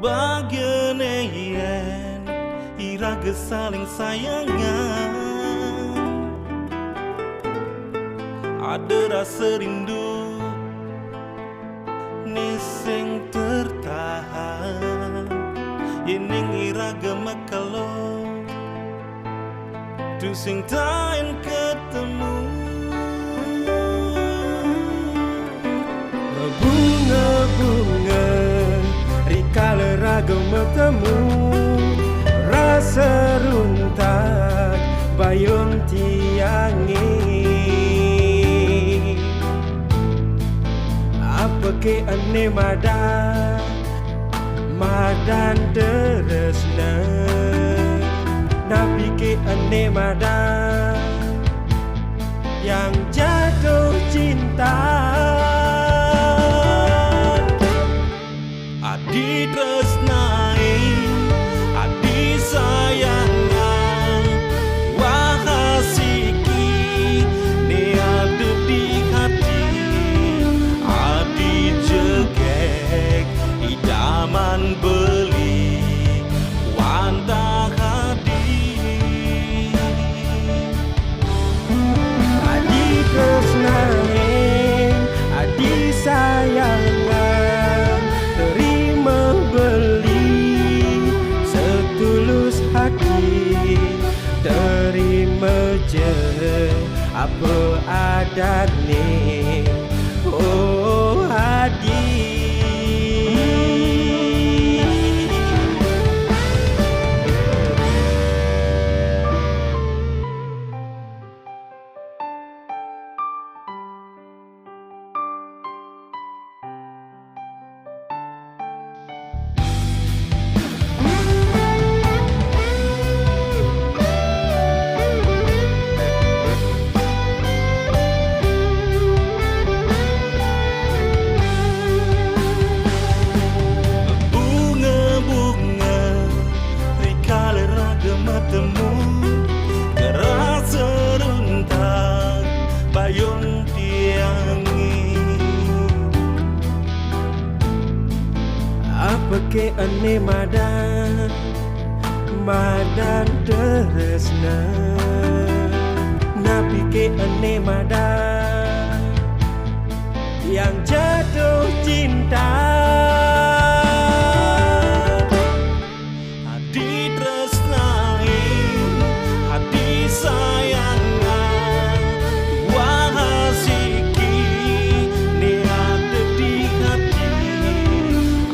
bagian yen iraga saling sayangan, ada rasa rindu nising tertahan yening iraga makalo tu sing tain ketemu. Bunga-bunga rikala raga bertemu, rasa runtak bayun tiangi. Apa ke ane madan teresna, napi ke ane yang jatuh cinta. Adi tresnai, adi sayangan, wahasiki ne ada di hati. Adi jegek idaman beli wanta hadi. Adi tresnai, adi sayangan, terima beli setulus hati, terima je apa adane. Oh Adi, bertemu, kerasa runtak bayun tiangi. apa ke ane madan teresna, napi ke ane yang jatuh cinta. Adi tresnai, adi sayangan, wahasiki ne ada di hati.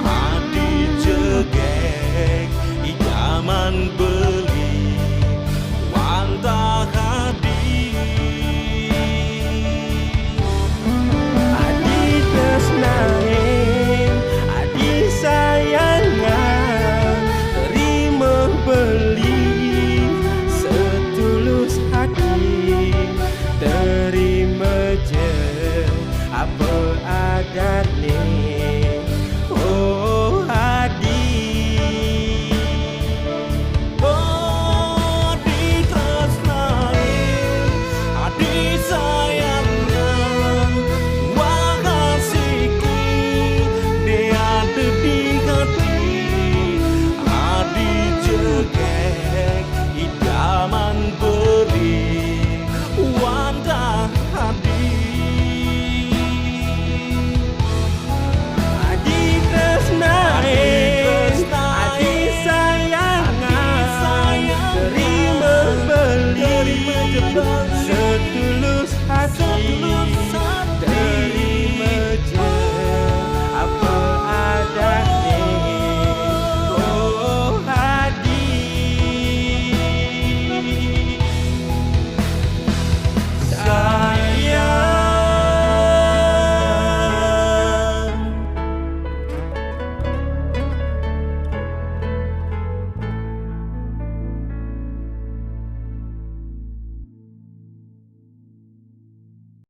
Adi jegek idaman beli wanta hadi. Adi tresnae, adi sayangan, terima beli setulus hati, terima je apa adanya.